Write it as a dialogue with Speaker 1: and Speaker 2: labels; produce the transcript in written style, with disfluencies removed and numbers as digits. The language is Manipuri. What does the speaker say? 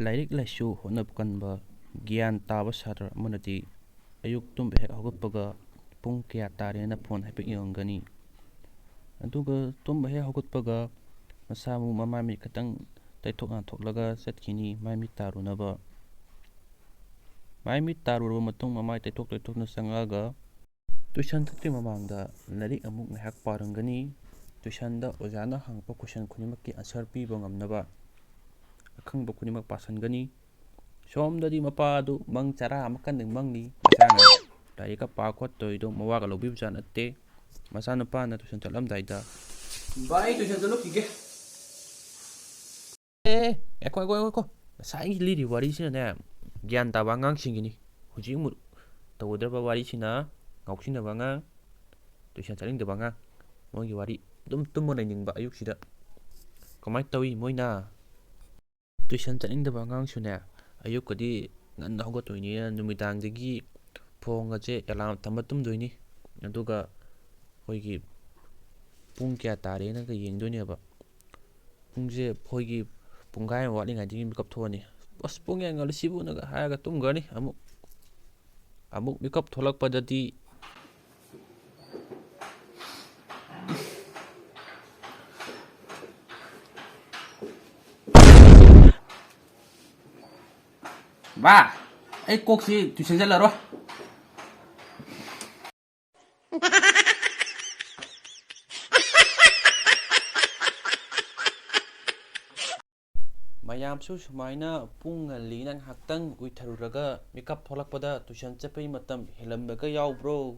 Speaker 1: ꯂꯥꯏꯔꯤꯛ ꯂꯥꯏꯁꯨ ꯍꯣꯠꯅꯕ ꯀꯟꯕ ꯒ꯭ꯌꯥꯟ ꯇꯥꯕ ꯁꯥꯇ꯭ꯔ ꯑꯃꯅꯗꯤ ꯑꯌꯨꯛ ꯇꯨꯝꯕ ꯍꯦꯛ ꯍꯧꯒꯠꯄꯒ ꯄꯨꯡ ꯀꯌꯥ ꯇꯥꯔꯦꯅ ꯐꯣꯟ ꯍꯥꯏꯐꯦꯠ ꯌꯦꯡꯉꯝꯒꯅꯤ꯫ ꯑꯗꯨꯒ ꯇꯨꯝꯕ ꯍꯦꯛ ꯍꯧꯒꯠꯄꯒ ꯃꯁꯥ ꯃꯎ ꯃꯃꯥꯏ ꯃꯤꯠ ꯈꯤꯇꯪ ꯇꯩꯊꯣꯛ ꯅꯥꯟꯊꯣꯛꯂꯒ ꯆꯠꯈꯤꯅꯤ ꯃꯥꯏ ꯃꯤꯠ ꯇꯥꯔꯨꯅꯕ꯫ ꯃꯥꯏ ꯃꯤꯠ ꯇꯥꯔꯨꯔꯕ ꯃꯇꯨꯡ ꯃꯃꯥꯏ ꯇꯩꯊꯣꯛꯅ ꯆꯪꯉꯛꯑꯒ ꯇꯨꯏꯁꯟ ꯆꯠꯇ꯭ꯔꯤ ꯃꯃꯥꯡꯗ ꯂꯥꯏꯔꯤꯛ ꯑꯃꯨꯛ ꯉꯥꯏꯍꯥꯛ ꯄꯥꯔꯝꯒꯅꯤ꯫ ꯇꯨꯏꯁꯟꯗ ꯑꯣꯖꯥꯅ ꯍꯪꯉꯛꯄ ꯀꯣꯏꯁꯟ ꯈꯨꯗꯤꯡꯃꯛꯀꯤ ꯑꯟꯁꯔ ꯄꯤꯕ ꯉꯝꯅꯕ ꯑꯈꯪꯕ ꯈꯨꯗꯤꯡꯃꯛ ꯄꯥꯁꯟꯒꯅꯤ꯫ ꯁꯣꯝꯗꯗꯤ ꯃꯄꯥꯗꯨ ꯃꯪ ꯆꯔꯥ ꯑꯃ ꯀꯟꯅ ꯃꯪꯂꯤ ꯃꯆꯥꯅ ꯂꯥꯏꯔꯤꯛꯀ ꯄꯥ ꯈꯣꯠꯇꯧꯔꯤꯗꯣ ꯃꯋꯥꯒ ꯂꯧꯕꯤꯕꯖꯥꯠ ꯅꯠꯇꯦ꯫ ꯃꯆꯥꯅꯨꯄꯥꯅ ꯇꯨꯏꯁꯟ ꯆꯠꯂꯝꯗꯥꯏꯗ
Speaker 2: ꯕꯥ ꯑꯩ ꯇꯨꯏꯁꯟ ꯆꯠꯂꯨꯈꯤꯒꯦ꯫
Speaker 1: ꯉꯥꯏꯈꯣ ꯉꯁꯥꯏꯒꯤ ꯂꯤꯔꯤꯕ ꯋꯥꯔꯤꯁꯤꯅꯅꯦ ꯒ꯭ꯌꯥꯟ ꯇꯥꯕ ꯑꯉꯥꯡꯁꯤꯡꯒꯤꯅꯤ꯫ ꯍꯧꯖꯤꯛ ꯑꯃꯨꯛ ꯇꯧꯒꯗꯕ ꯋꯥꯔꯤꯁꯤꯅ ꯉꯥꯎꯁꯤꯟꯅꯕ ꯑꯉꯥꯡ, ꯇꯨꯏꯁꯟ ꯆꯠꯅꯤꯡꯗꯕ ꯑꯉꯥꯡ, ꯃꯣꯏꯒꯤ ꯋꯥꯔꯤ ꯑꯗꯨꯝ ꯇꯨꯝꯃ ꯂꯩꯅꯤꯡꯕ ꯑꯌꯨꯛꯁꯤꯗ ꯀꯃꯥꯏꯅ ꯇꯧꯏ ꯃꯣꯏꯅ꯫ ꯇꯨꯏꯁꯟ ꯆꯠꯅꯤꯡꯗꯕ ꯑꯉꯥꯡꯁꯨꯅꯦ ꯑꯌꯨꯛꯀꯗꯤ ꯉꯟꯅ ꯍꯧꯒꯠꯇꯣꯏꯅꯤꯅ ꯅꯨꯃꯤꯗꯥꯡꯗꯒꯤ ꯐꯣꯟꯒꯁꯦ ꯑꯦꯂꯥꯔꯝ ꯊꯝꯃ ꯇꯨꯝꯗꯣꯏꯅꯤ꯫ ꯑꯗꯨꯒ ꯑꯩꯈꯣꯏꯒꯤ ꯄꯨꯡ ꯀꯌꯥ ꯇꯥꯔꯦꯅꯒ ꯌꯦꯡꯗꯣꯏꯅꯦꯕ꯫ ꯄꯨꯡꯁꯦ ꯑꯩꯈꯣꯏꯒꯤ ꯄꯨꯡꯈꯥꯏ ꯑꯃ ꯋꯥꯠꯂꯤꯉꯩꯗꯒꯤ ꯃꯤꯀꯞ ꯊꯣꯛꯑꯅꯤ꯫ ꯑꯁ ꯄꯨꯡ ꯌꯥꯝ ꯉꯜꯂꯤꯁꯤꯕꯨꯅꯒ ꯍꯥꯏꯔꯒ ꯇꯨꯝꯈ꯭ꯔꯅꯤ꯫ ꯑꯃꯨꯛ ꯃꯤꯀꯞ ꯊꯣꯛꯂꯛꯄꯗꯗꯤ
Speaker 2: ꯕꯥ ꯑꯩ ꯀꯣꯛꯁꯤ ꯇꯨꯏꯁꯟ ꯆꯠꯂꯔꯣꯏ꯫
Speaker 1: ꯃꯌꯥꯝꯁꯨ ꯁꯨꯃꯥꯏꯅ ꯄꯨꯡ ꯉꯜꯂꯤꯅ ꯉꯥꯏꯍꯥꯛꯇꯪ ꯎꯏꯊꯔꯨꯔꯒ ꯃꯤꯀꯞ ꯊꯣꯛꯂꯛꯄꯗ ꯇꯨꯏꯁꯟ ꯆꯠꯄꯒꯤ ꯃꯇꯝ ꯍꯦꯜꯂꯝꯕꯒ ꯌꯥꯎꯕ꯭ꯔꯣ?